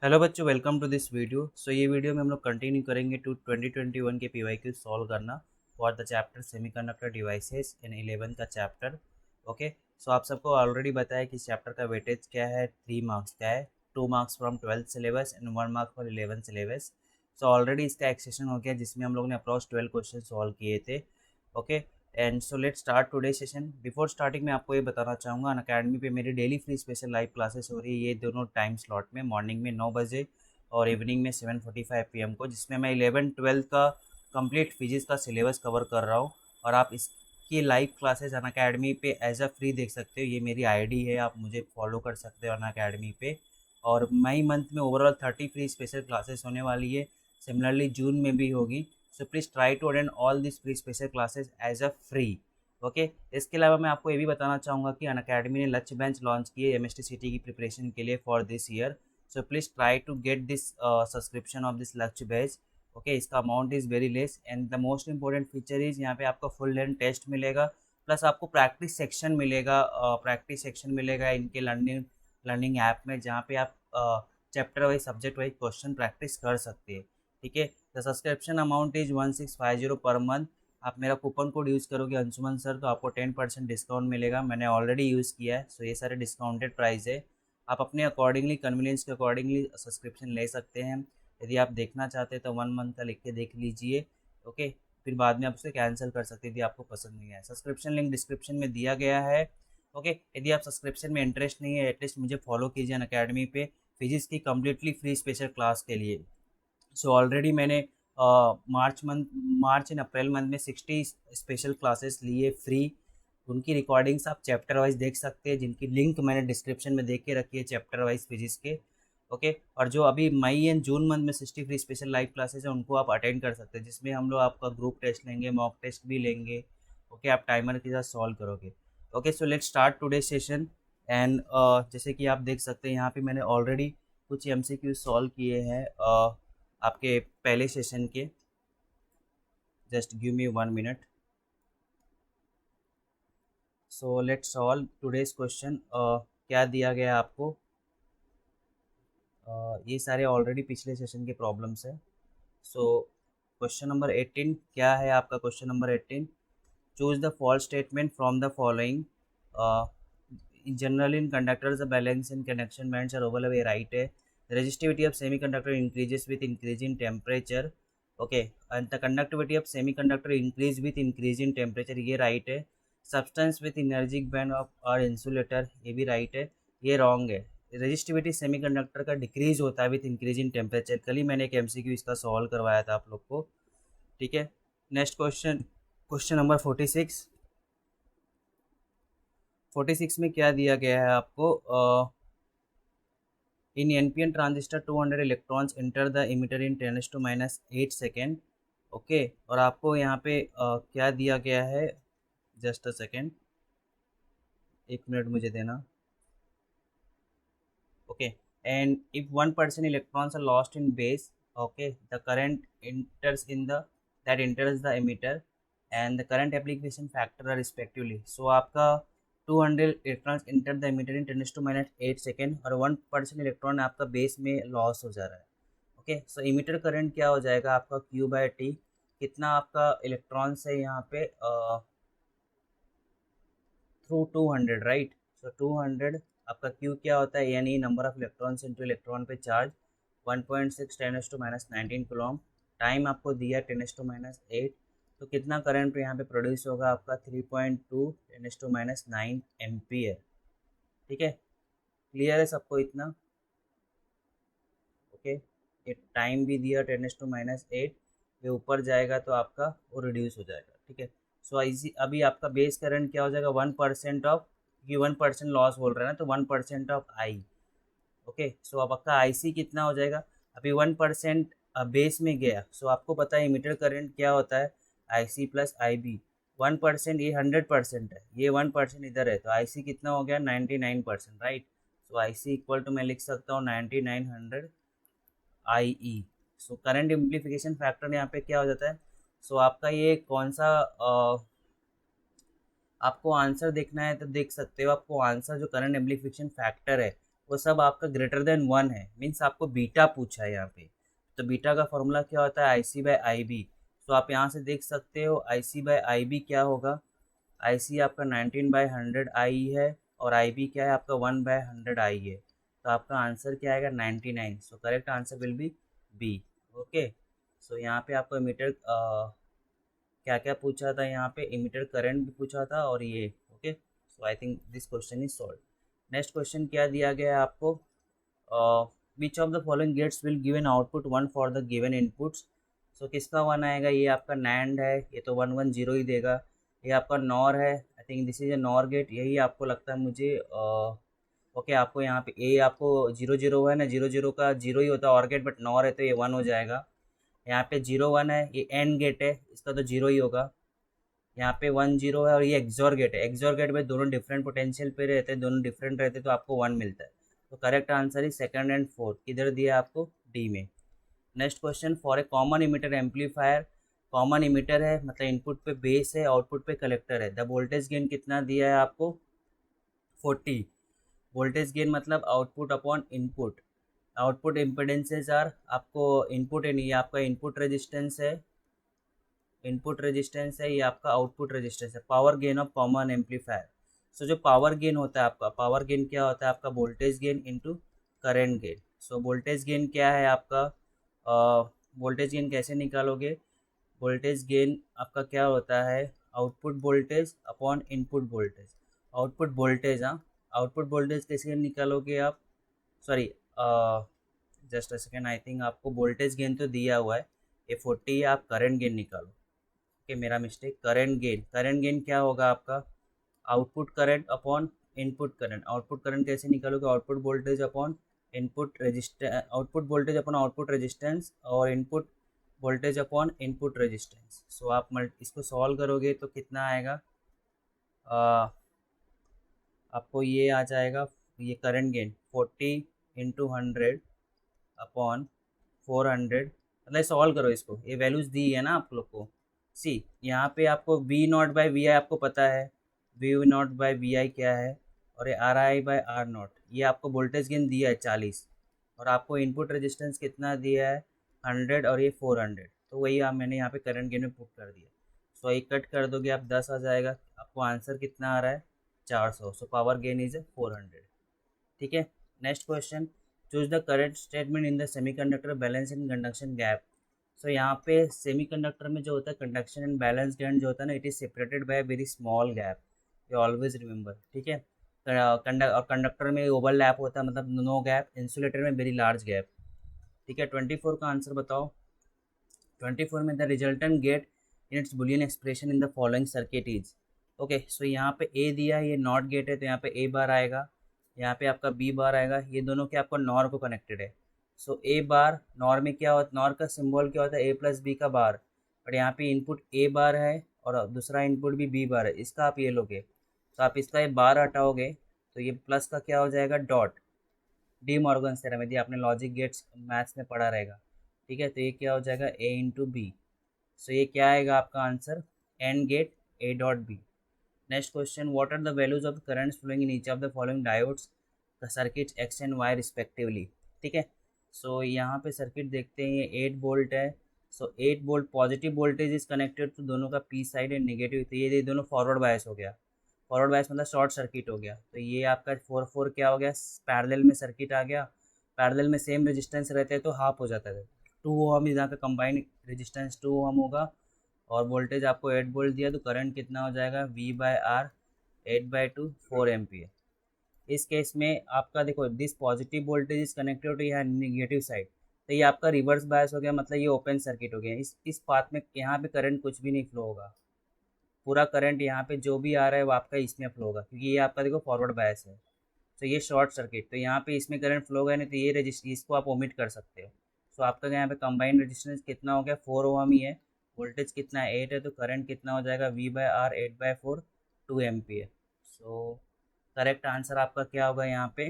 Hello बच्चों, welcome to this video. ये video में हम लोग कंटिन्यू करेंगे 2021 के पीवाईक्यू सॉल्व करना for the chapter semiconductor devices in 11 का चैप्टर। ओके, सो आप सबको ऑलरेडी बताया कि इस चैप्टर का वेटेज क्या है, 3 मार्क्स का है, 2 marks from 12th syllabus and 1 mark for 11th syllabus. So already इसका एक सेशन हो गया जिसमें हम लोग ने अप्रॉक्स 12 क्वेश्चन सॉल्व किए थे। Okay, and so let start today session. Before starting मैं आपको ये बताना चाहूँगा, अनअकैडमी पे मेरी daily free special live classes हो रही है, ये दोनों टाइम स्लॉट में, मॉर्निंग में 9 बजे और इवनिंग में 7:45 PM को, जिसमें मैं 11-12 का कंप्लीट फिजिक्स का सिलेबस कवर कर रहा हूँ। और आप इसकी लाइव क्लासेस अनअकैडमी पे एज अ फ्री देख सकते हो। ये मेरी आईडी है, आप मुझे फॉलो कर सकते हो अनअकैडमी पे। और मई मंथ में ओवरऑल 30 फ्री स्पेशल क्लासेस होने वाली है। सिमिलरली जून में भी होगी। So please try to attend all this free special classes as a free. Okay, इसके अलावा मैं आपको ये भी बताना चाहूँगा कि अनअकैडमी ने लक्ष्य बेंच लॉन्च की है एमएसटी सिटी की प्रिपरेशन के लिए for this year. So please try to get this subscription of this Lakshya bench. Okay, इसका amount is very less and the most important feature is यहाँ पे आपको फुल लेंथ टेस्ट मिलेगा, प्लस आपको practice section मिलेगा। इनके लर्निंग ऐप में, जहाँ पे आप chapter wise subject wise question practice कर सकते हैं। ठीक है, the subscription amount is 1650 per month. आप मेरा कूपन कोड यूज़ करोगे अंशुमन सर, तो आपको 10% डिस्काउंट मिलेगा। मैंने ऑलरेडी यूज़ किया है, सो ये सारे डिस्काउंटेड प्राइस है। आप अपने अकॉर्डिंगली, कन्वीनियंस के अकॉर्डिंगली सब्सक्रिप्शन ले सकते हैं। यदि आप देखना चाहते हैं तो 1 मंथ का लिख के देख लीजिए। ओके, फिर बाद में आप उसे कैंसिल कर सकते हैं यदि आपको पसंद नहीं आया। सब्सक्रिप्शन लिंक डिस्क्रिप्शन में दिया गया है। ओके, यदि आप सब्सक्रिप्शन में इंटरेस्ट नहीं है, एटलीस्ट मुझे फॉलो कीजिए अनअकैडमी पे फिजिक्स की कम्प्लीटली फ्री स्पेशल क्लास के लिए। सो ऑलरेडी मैंने मार्च एंड अप्रैल मंथ में 60 स्पेशल क्लासेस लिए फ्री। उनकी रिकॉर्डिंग्स आप चैप्टर वाइज देख सकते हैं, जिनकी लिंक मैंने डिस्क्रिप्शन में दे के रखी है चैप्टर वाइज फिजिक्स के। ओके, और जो अभी मई एंड जून मंथ में 60 फ्री स्पेशल लाइव क्लासेस हैं, उनको आप अटेंड कर सकते हैं, जिसमें हम लोग आपका ग्रुप टेस्ट लेंगे, मॉक टेस्ट भी लेंगे। ओके, आप टाइमर के साथ सॉल्व करोगे। Okay, so let's start today session. And जैसे कि आप देख सकते हैं, यहाँ पे मैंने ऑलरेडी कुछ एमसीक्यू सॉल्व किए हैं आपके पहले सेशन के। Just give me 1 minute. So let's solve today's question. क्या दिया गया आपको? ये सारे ऑलरेडी पिछले सेशन के प्रॉब्लम्स है। सो क्वेश्चन नंबर 18 क्या है आपका? Question number 18, choose the false statement from the following. Generally in conductors the balance in conduction bands are overlap, ये राइट है। Resistivity of semiconductor increases with increase in temperature. Okay, and the conductivity of semiconductor increase with increase in temperature, ये right है। Substance with energic band of और insulator, ये भी right है। ये wrong है। रेजिस्टिविटी सेमीकंडक्टर का डिक्रीज होता है विथ इंक्रीज इन टेम्परेचर। कल ही मैंने एक एमसीक्यू इसका सॉल्व करवाया था आप लोग को। ठीक है, नेक्स्ट क्वेश्चन, क्वेश्चन नंबर 46। 46 में क्या दिया गया है आपको? In NPN transistor 200 electrons enter the emitter in 10⁻⁸ second. Okay, और आपको यहाँ पे क्या दिया गया है? जस्ट अ सेकेंड, 1 मिनट मुझे देना। Okay, and if 1% electrons are lost in base, okay, the current enters in the that enters the emitter and the current application factor are respectively. So आपका 200 electrons enter the emitter in 10⁻⁸ second और 1% electron आपका base में loss हो जा रहा है। Okay, सो emitter current क्या हो जाएगा आपका? Q/T। कितना आपका इलेक्ट्रॉन्स है यहाँ पे? Through 200, right. सो 200 आपका Q क्या होता है? यानी number of electrons into electron पे चार्ज, 1.6 10⁻⁻19 कूलम। टाइम आपको दिया 10⁻8। तो कितना करंट यहाँ पे प्रोड्यूस होगा आपका? 3.2 10⁻9 एम्पियर। ठीक है, क्लियर है सबको इतना? ओके, ये टाइम भी दिया 10⁻8, ये ऊपर जाएगा तो आपका वो रिड्यूस हो जाएगा। ठीक है, सो इसी अभी आपका बेस करंट क्या हो जाएगा? 1% ऑफ, ये 1% लॉस बोल रहा है ना, तो 1% ऑफ आई। ओके, सो अब आपका आई सी कितना हो जाएगा? अभी 1% बेस में गया। सो आपको पता है इमिटर करंट क्या होता है? आई सी प्लस आई बी। 1%, ये 100% है, ये 1% इधर है, तो आई सी कितना हो गया? 99%, right. So I C equal to मैं लिख सकता हूँ 9900 I E. So current amplification factor यहाँ पे क्या हो जाता है? सो आपका ये कौन सा आपको आंसर देखना है तो देख सकते हो। आपको आंसर जो करंट एम्प्लीफिकेशन फैक्टर है वो सब आपका ग्रेटर देन 1 है, मीन्स आपको बीटा पूछा है यहाँ पे। तो बीटा का फॉर्मूला क्या होता है, आई सी बाई आई बी। तो आप यहाँ से देख सकते हो आई सी बाई आई बी क्या होगा, आई सी आपका 19/100 आई है और आई बी क्या है आपका 1/100 आई है। तो आपका आंसर क्या आएगा 99। So correct answer will be B. Okay, so यहाँ पे आपको मीटर क्या क्या पूछा था, यहाँ पे इमीटर करंट भी पूछा था और ये। Okay, so I think this question is solve. Next question क्या दिया गया है आपको, which of the following gates will give an output 1 for the given inputs. So किसका 1 आएगा, ये आपका नैंड है, ये तो 1 1 0 ही देगा। ये आपका नॉर है, I think this is a NOR gate, यही आपको लगता है मुझे। ओके, आपको यहाँ पे ए आपको 0 0 है ना, 0 0 का 0 ही होता है और गेट, बट नॉर है तो ये 1 हो जाएगा। यहाँ पे 0 1 है, ये एंड गेट है, इसका तो 0 ही होगा। यहाँ पे 1 0 है और ये एक्सॉर गेट है। एक्सॉर गेट में दोनों डिफरेंट पोटेंशियल पे रहते हैं, दोनों डिफरेंट रहते हैं, तो आपको 1 मिलता है। तो correct answer is second and fourth, किधर दिया आपको, डी में। Next question, for A common emitter amplifier, common emitter है मतलब इनपुट पे बेस है, आउटपुट पे कलेक्टर है, द वोल्टेज गेन कितना दिया है आपको 40। वोल्टेज गेन मतलब output upon input. Output impedances are आपको इनपुट है, नहीं ये आपका इनपुट रेजिस्टेंस है, इनपुट रेजिस्टेंस है, ये आपका आउटपुट रेजिस्टेंस है। Power gain of common amplifier, so जो पावर गेन होता है आपका, पावर गेन क्या होता है आपका, voltage gain into current gain. So voltage gain क्या है आपका, वोल्टेज गेन कैसे निकालोगे, वोल्टेज गेन आपका क्या होता है, output voltage upon input voltage. Output voltage, हाँ, आउटपुट वोल्टेज कैसे निकालोगे आप, sorry just a second, I think आपको वोल्टेज गेन तो दिया हुआ है, ये 40 है, आप करंट गेन निकालो। ओके, मेरा mistake, current gain, current gain क्या होगा आपका, output current upon input current. Output current कैसे निकालोगे, output voltage upon input resistance, output voltage upon output resistance और input voltage upon input resistance. So आप इसको सॉल्व करोगे तो कितना आएगा, आपको ये आ जाएगा, ये करंट गेन 40 इंटू 100 अपॉन 400, मतलब सॉल्व करो इसको, ये वैल्यूज दी है ना आप लोग को। सी यहाँ पे आपको V naught by V I आपको पता है, V naught by V I क्या है, और ये R I by R naught, ये आपको वोल्टेज गेन दिया है 40, और आपको इनपुट रेजिस्टेंस कितना दिया है 100 और ये 400, तो वही आप मैंने यहाँ पे करंट गेन में पुट कर दिया। सो एक कट कर दोगे आप 10 आ जाएगा, आपको आंसर कितना आ रहा है 400। So power gain is 400। ठीक है, next question, choose the correct statement in the semiconductor valence and conduction gap. So यहाँ पे सेमीकंडक्टर में जो होता है कंडक्शन एंड बैलेंस गैप जो होता है ना, it is separated by very small gap, you always remember. ठीक है, और कंडक्टर में ओवरलैप होता है मतलब नो गैप, इंसुलेटर में वेरी लार्ज गैप। ठीक है, 24 का आंसर बताओ। 24 में the resultant gate in its Boolean expression in the following circuit is. Okay, so यहाँ पे ए दिया है, ये नॉट गेट है तो यहाँ पे ए बार आएगा, यहाँ पे आपका बी बार आएगा, ये दोनों क्या आपका नॉर को कनेक्टेड है। सो ए बार, नॉर में क्या होता है, नॉर का सिंबल क्या होता है ए प्लस बी का बार, बट यहाँ पे इनपुट ए बार है और दूसरा इनपुट भी बी बार है, इसका आप ये लोगे तो आप इसका ये बार हटाओगे तो ये प्लस का क्या हो जाएगा डॉट, डी मॉर्गन थ्योरम, यदि आपने लॉजिक गेट्स मैथ्स में पढ़ा रहेगा। ठीक है, तो ये क्या हो जाएगा ए इंटू बी। सो ये क्या आएगा आपका answer, and gate A dot B. Next question, what are the values of currents flowing in each of the following diodes circuit X and Y respectively. ठीक है, सो यहाँ पे सर्किट देखते हैं, ये 8 वोल्ट है। So 8 volt positive voltage is connected to दोनों का पी साइड एंड नेगेटिव, तो ये दोनों फॉरवर्ड बायस हो गया, फॉरवर्ड बायस मतलब शॉर्ट सर्किट हो गया। तो ये आपका 4 क्या हो गया, पैरेलल में सर्किट आ गया, पैरेलल में सेम रेजिस्टेंस रहते हैं तो हाफ हो जाता है, 2 ओम यहाँ का कंबाइंड रेजिस्टेंस 2 ओम होगा, और वोल्टेज आपको 8 वोल्ट दिया तो करंट कितना हो जाएगा V बाय आर 8/2 4 एम्पियर। इस केस में आपका देखो this positive voltage is connected to यहाँ निगेटिव साइड, तो ये आपका रिवर्स बायस हो गया, मतलब ये ओपन सर्किट हो गया। इस पाथ में यहाँ पे करंट कुछ भी नहीं फ्लो होगा, पूरा करंट यहाँ पे जो भी आ रहा है वो आपका इसमें फ्लो होगा, क्योंकि ये आपका देखो फॉरवर्ड बायस है। तो ये शॉर्ट सर्किट, तो यहाँ पे इसमें करंट फ्लो होगा नहीं, तो ये इसको आप ओमिट कर सकते हो। सो आपका यहाँ पे कंबाइंड रेजिस्टेंस कितना हो गया 4 ओम ही है, वोल्टेज कितना है 8 है, तो करंट कितना हो जाएगा V by R 8/4 2 ampere. So correct answer आपका क्या होगा यहाँ पे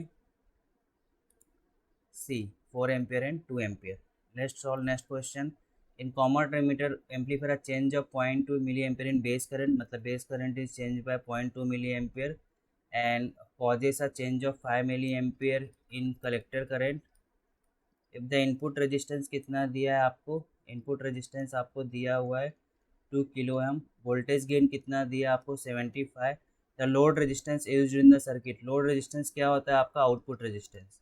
C, 4 ampere and 2 ampere. Next solve next question, in common emitter amplifier change of 0.2 milli ampere in base current, मतलब base current is change by 0.2 milli ampere and causes a change of 5 milliampere in collector current. If the input resistance कितना दिया है आपको, input resistance आपको दिया हुआ है 2 kilo ohm, voltage gain कितना दिया आपको 75, the load resistance used in the circuit, load resistance क्या होता है आपका आउटपुट रेजिस्टेंस,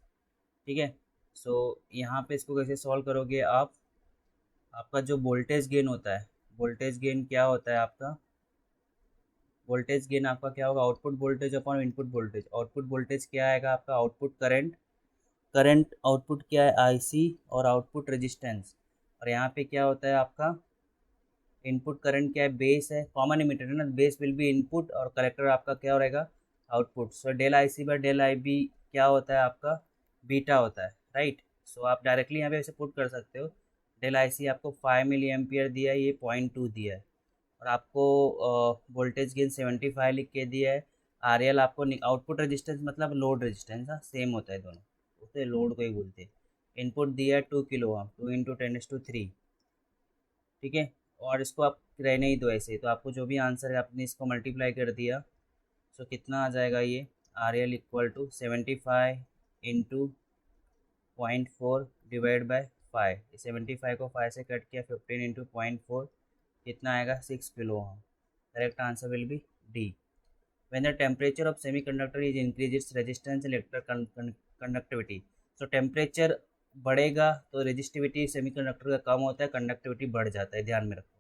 ठीक है। सो यहाँ पे इसको कैसे सॉल्व करोगे आप, आपका जो वोल्टेज गेन होता है, वोल्टेज गेन क्या होता है आपका, वोल्टेज गेन आपका क्या होगा, output voltage upon input voltage, output voltage क्या आएगा आपका, आउटपुट करंट, करंट आउटपुट क्या है आईसी, और आउटपुट रेजिस्टेंस, और यहाँ पे क्या होता है आपका इनपुट करंट क्या है, बेस है, कॉमन इमीटर है ना, बेस विल बी इनपुट और कलेक्टर आपका क्या रहेगा output. So del I C by del I B क्या होता है आपका बीटा होता है, राइट। सो आप डायरेक्टली यहाँ पे ऐसे पुट कर सकते हो, डेल आई सी आपको 5 मिली एम्पियर दिया है, ये 0.2 दिया है, और आपको वोल्टेज गेन 75 लिख के दिया है, आर एल आपको आउटपुट रेजिस्टेंस मतलब लोड रेजिस्टेंस सेम होता है दोनों, उसे लोड को ही बोलते हैं। इनपुट दिया है 2 किलो ओम, 2 इंटू 10⁻3, ठीक है। और इसको आप रहने ही दो ऐसे, तो आपको जो भी आंसर है आपने इसको मल्टीप्लाई कर दिया, सो कितना आ जाएगा ये, R L equal to 75 into 0.4 divide by 5, 75 को 5 से कट किया, 15 इंटू 0.4 कितना आएगा 6 kilo ohm, correct answer will B D. when the temperature of semiconductor is increased its resistance electric conductivity, so temperature बढ़ेगा तो रेजिस्टिविटी सेमीकंडक्टर का कम होता है, कंडक्टिविटी बढ़ जाता है, ध्यान में रखो।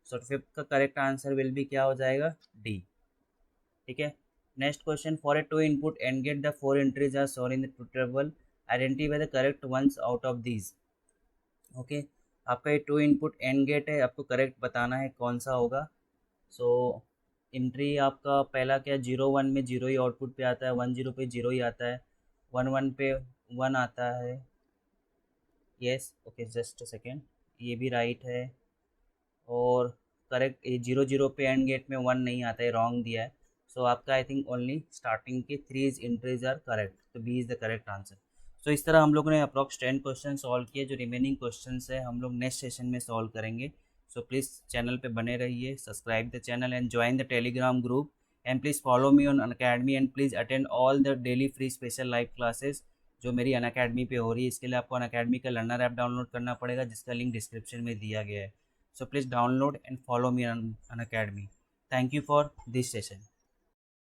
सो फिफ्थ का करेक्ट आंसर विल बी क्या हो जाएगा डी, ठीक है। Next question, for a two input and gate the 4 entries are shown in the truth table, identify the correct ones out of these. Okay, आपका ये 2 input and gate है, आपको correct बताना है कौन सा होगा। सो एंट्री आपका पहला क्या, 0 1 में 0 ही आउटपुट पे आता है, 1 0 पे 0 ही आता है, 1 1 पे 1 आता है, yes okay just a second, ये भी राइट है, और करेक्ट ये 0 0 पे एंड गेट में 1 नहीं आता है, रॉन्ग दिया है। सो आपका आई थिंक ओनली स्टार्टिंग के 3 एंट्रीज आर करेक्ट, तो B is the correct answer. So इस तरह हम लोग ने अप्रॉक्स 10 क्वेश्चन सॉल्व किए, जो रिमेनिंग क्वेश्चन है हम लोग नेक्स्ट सेशन में सॉल्व करेंगे। सो प्लीज़ चैनल पे बने रहिए, subscribe the channel and join the Telegram group, and please follow me on Unacademy, and please attend all the daily free special live classes जो मेरी अनअकैडमी पे हो रही है। इसके लिए आपको अनअकैडमी का लर्नर ऐप डाउनलोड करना पड़ेगा, जिसका लिंक डिस्क्रिप्शन में दिया गया है। So please download and follow me on Unacademy. Thank you for this session.